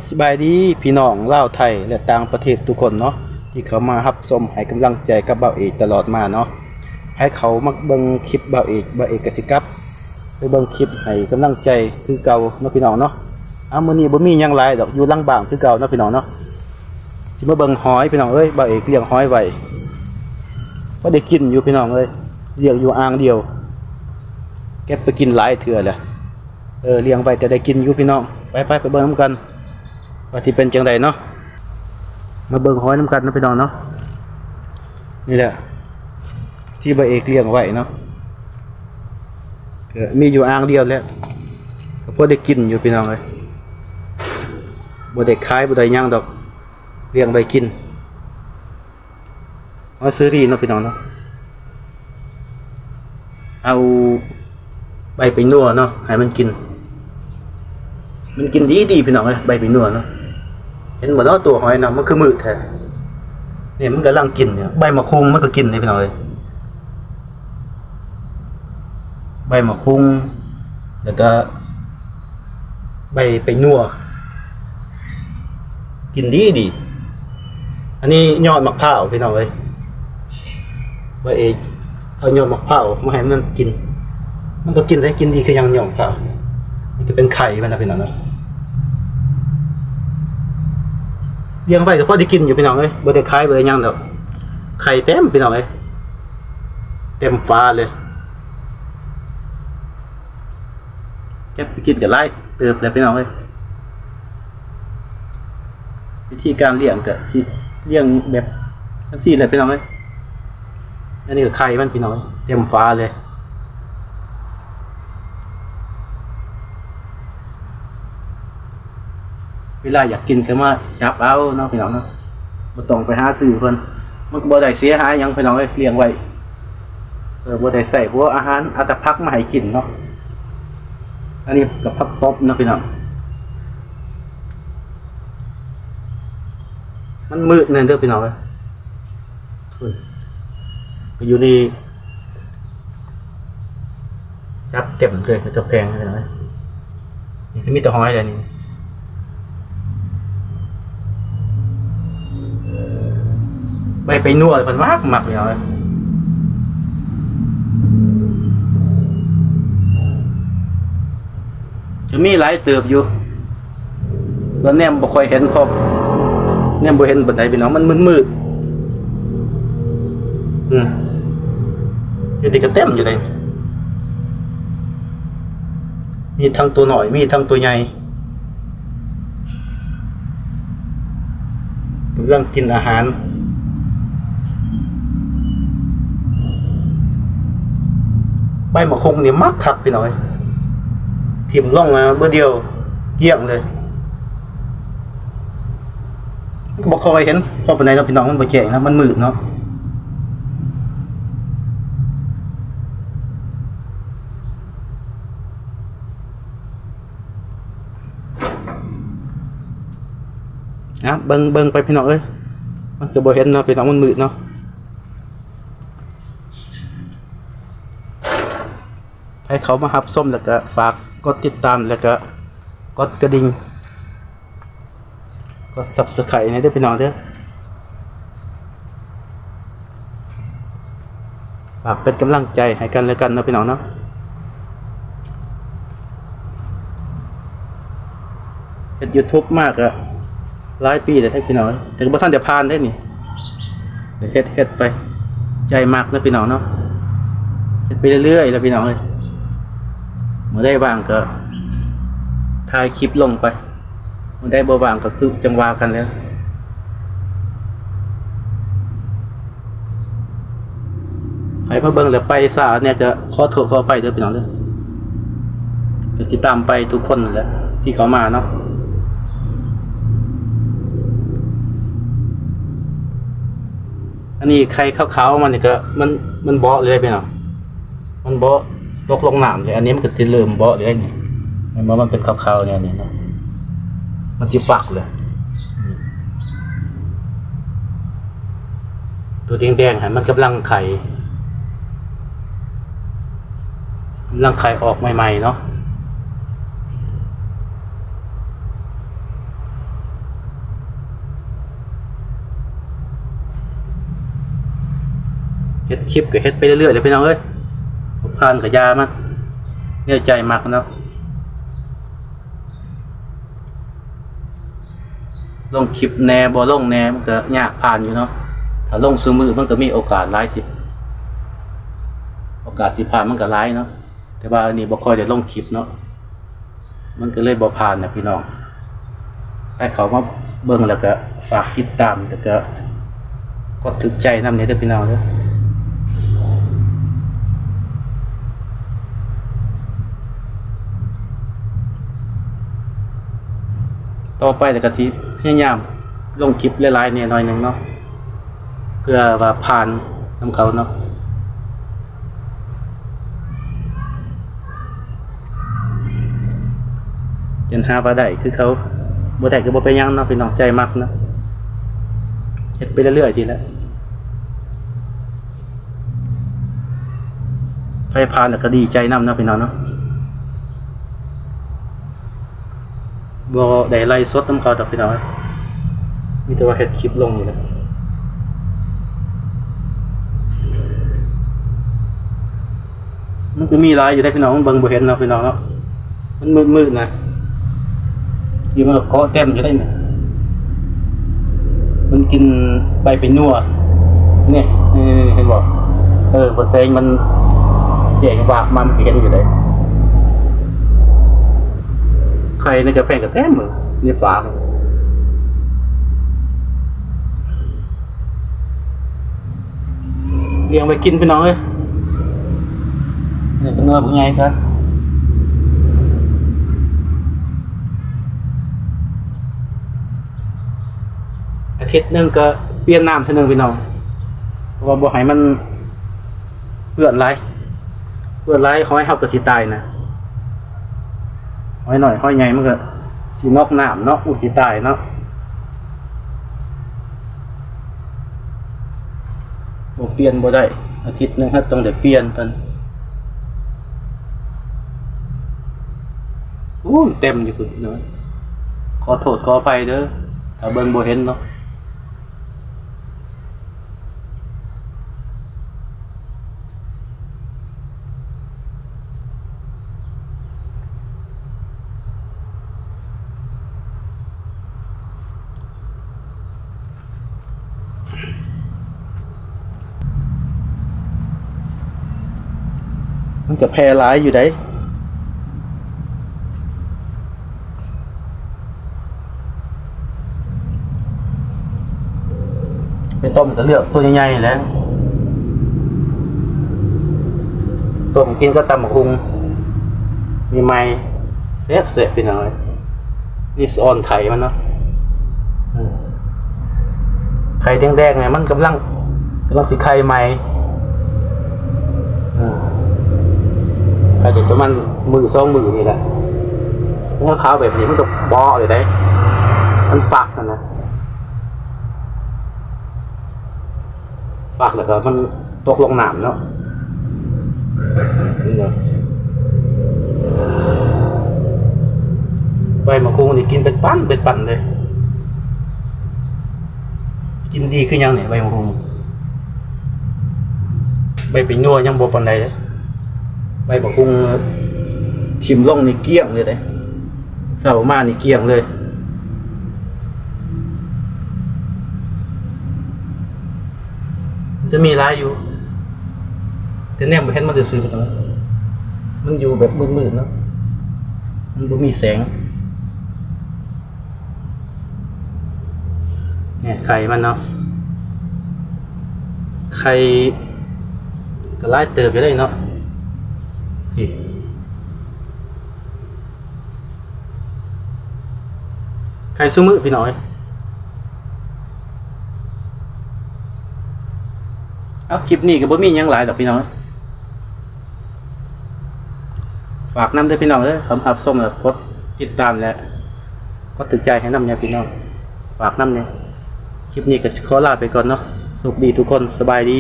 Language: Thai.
สบายดีพี่น้องลาวไทยและต่างประเทศทุกคนเนาะที่เขามารับชมให้กำลังใจกับเบาเอกตลอดมาเนาะให้เขามาเบิ่งคลิปเบาเอกกสิกลับไปเบิ่งคลิปให้กำลังใจคือเก่าเนาะพี่น้องเนาะมื้อนี้บ่มีหยังหลายดอกอยู่หลังบ้านคือเก่าเนาะพี่น้องเนาะสิมาเบิ่งหอยพี่น้องเอ้ยเบาเอกเลี้ยงหอยไว้บ่ได้กินอยู่พี่น้องเอ้ยเลี้ยงอยู่อ่างเดียวเก็บไปกินหลายเทื่อแล้วเลี้ยงไว้แต่ได้กินอยู่พี่น้องไปเบิ่งนำกันว่าที่เป็นจังไดเนาะมาเบิ่งหอยน้ำกันนะพี่น้องเนาะนี่แหละที่เบาเอกเลี้ยงไว้เนาะมีอยู่อ่างเดียวแล้วก็พอได้กินอยู่พี่น้องเลยบ่ได้ขายบ่ได้ย่างดอกเลี้ยงไว้กินเอาซื้อดีเนาะพี่น้องเนาะเอาใบไปนัวเนาะให้มันกินดีพี่น้องเลยใบไปนัวเนาะเห็นหมดแล้วตัวหอยนะมันคือมืดแท้เนี่ยมันกำลังกินเนี่ยใบมะคุงมันก็กินเลยพี่น้องเลยใบมะคุงแล้วก็ใบไปนัวกินดีอันนี้ยอดมะพร้าวพี่น้องเลยใบเอกเอายอดมะพร้าวมาให้มันกินมันก็กินได้กินดีคือยังยอดมะพร้าวมันจะเป็นไข่มันนะพี่น้องเนาะเลี้ยงไว้ก็พอได้กินอยู่พี่น้องเอ้ยบ่ได้ขายบ่ได้ย่างดอกไข่เต็มพี่น้องเอ้ยเต็มฟ้าเลยแค่ไปกินก็ไล่เติบแล้วพี่น้องเอ้ยวิธีการเลี้ยงก็สิเลี้ยงแบบจังซี่แหละพี่น้องเอ้ยอันนี้ก็ไข่มันพี่น้องเอ้ยเต็มฟ้าเลยเวลาอยากกินก็มาจับเอาเนาะพี่น้องเนาะบ่ต้องไปหาซื้อเพิ่นมันก็บ่ได้เสียหายหยังพี่น้องเอ้ยเลี้ยงไว้บ่ได้ใส่พวกอาหารอัตภักมาให้กินเนาะอันนี้กับผักตบเนาะพี่น้องมันมืดนั่นเด้อพี่น้องเอ้ยก็อยู่นี่จับเต็มเลยจะแพงพี่น้องเอ้ยนี่มีแต่หอยอะไรนี่ไปนวดมันมากมักเลย จะมีหลายเติบอยู่ตอนนี้บ่ค่อยเห็นพอเนี่ยบ่เห็นบันไดพี่น้องมันมืดอยู่ดีก็เต็มอยู่เลยมีทั้งตัวหน่อยมีทั้งตัวใหญ่กำลังกินอาหารใบมะคงเนี่ยมักคักพี่น้อยถิ่มล่องมาเมื่อเดียวเกี่ยงเลยก็บอกคอยเห็นพอปานใดเนาะพี่น้องมันบ่แจ้งนะมันมืดเนาะเบิ่งไปพี่น้องเอ้ยมันจะบ่เห็นเนาะพี่น้องมันมืดเนาะให้เขามารับส้มแล้วก็ฝากกดติดตามแล้วก็กดกระดิ่งกด Subscribe ให้ด้วยพี่น้องเด้อฝากเป็นกำลังใจให้กันและกันนะพี่น้องเนาะเป็น YouTube มากอะหลายปีเลยท่านพี่น้องแต่ก็บ่ทันจะผ่านได้นี่เฮ็ดไปใจมากนะพี่น้องเนาะเฮ็ดไปเรื่อยๆแล้วพี่น้องเอ้ยเมื่อได้ว่างก็ถ่ายคลิปลงไปเมื่อได้บ่ว่างก็คือจังว่ากันแล้วใครมาเบิ่งแล้วไปซะเนี่ยจะขอโทษขออภัยเด้อพี่น้องเด้อก็ติดตามไปทุกคนนั่นแหละที่เขามาเนาะอันนี้ไข่ขาวๆมันนี่ก็มันเบาะเลยพี่น้องมันเบาะตกลงน้ำเลยอันนี้มันก็สิเริ่มเบาะเลยนี่มันเป็นขาวๆเนี่ยนี่เนาะมันสิฟักเลยตัวแดงๆมันกำลังไข่ออกใหม่ๆเนาะ ฮ็ดคลิปก็เฮ็ดไปเรื่อยๆเลยพี่น้องเอ้ยผ่านกับยามันเนี่ยใจมากเนาะลงคลิปแหน่บ่ลงแหน่มันก็ยากผ่านอยู่เนาะถ้าลงซุมื้อมันก็มีโอกาสหลายสิโอกาสสิผ่านมันก็หลายเนาะแต่ว่าอันนี้บ่ค่อยได้ลงคลิปเนาะมันก็เลยบ่ผ่านนะพี่น้องให้เขามาเบิ่งแล้วก็ฝากติดตามแล้วก็กดถูกใจนำเด้อพี่น้องเด้อต่อไปแล้วก็สิพยายามลงคลิปหลายๆเนี่ยหน่อยนึงเนาะเพื่อว่าผ่านนำเขาเนาะยันหาบ่ได้คือเขาบ่ได้ก็บ่ไปยังเนาะพี่น้องใจมักเนาะเฮ็ดไปเรื่อยๆทีละไปผ่านแล้วก็ดีใจนำเนาะพี่น้องเนาะบ่ได้ไล่สดนำเขาดอกพี่น้องมีแต่ว่าเฮ็ดคลิปลงนี่แหละมันก็มีหลายอยู่ได้พี่น้องมันเบิ่งบ่เห็นเนาะพี่น้องเนาะมันมืดๆนะอยู่มันก็เกาะเต็มอยู่ได้เนี่ยมันกินใบเป็นนัวเนี่ยเห็นบ่พอแสงมันแยกวากมันเห็นอยู่ได้ใครในกระแพงกระแต้มมือนี่ฝาเลี้ยงไปกินพี่น้องเอ้ยเนี่ยเป็นเนื้อพวกไงครับอาทิตย์นึงก็เปลี่ยนน้ำเท่านึงพี่น้องเพราะว่าบ่ให้มันเปื้อนไรห้อยเฮาก็สิตายนะห้อยหน่อยห้อยใหญ่มันก็สินอกน้ำเนาะสิตายเนาะบ่เปลี่ยนบ่ได้อาทิตย์นึงครับต้องได้เปลี่ยนตันเต็มอยู่พุ่นเนาะขอโทษขออภัยเด้อถ้าเบิ่งบ่เห็นเนาะมันก็แพร่หลายอยู่ได้ไปต้มก็เลือกตัวใหญ่ๆแล้วต้มกินก็ตำบักหุ่งมีไม้เสียบไปหน่อยรีบอ่อนไข่มันเนาะไข่แดงๆเนี่ยมันกำลังสิไข่ใหม่ไข่เด็กประมาณมือ2 มือนี่แหละมันก็ขาวแบบนี้มันก็บอเลยได้มันฝักนะฝากแล้วก็มันตกลงน้ำเนาะใบมะคุงนี่กินเป็นปั้นเลยกินดีขึ้นยังเนี่ยใบมะคุงใบเป็นนัวยังบ่ปานใดเลยใบมะคุงชิมลงนี่เกลี้ยงเลยเด้เสามานี่เกลี้ยงเลยจะมีหลายอยู่แต่แนมบ่เห็นมันจะซื้อไปตรงนั้นมันอยู่แบบมืดๆเนาะมันบ่มีแสงเนี่ยไข่มันเนาะไข่ก็หลายเติบอยู่ได้เนาะไข่ซุมื้อพี่น้อยคลิปนี้ก็บ่มีหยังหลายดอกพี่น้องฝากนำด้วยพี่น้องเด้อสำหรับส้มแล้วกดติดตามและก็ถึกใจให้นำเนี่ยพี่น้องฝากนำเนี่ยคลิปนี้ก็ขอลาไปก่อนเนาะสุขดีทุกคนสบายดี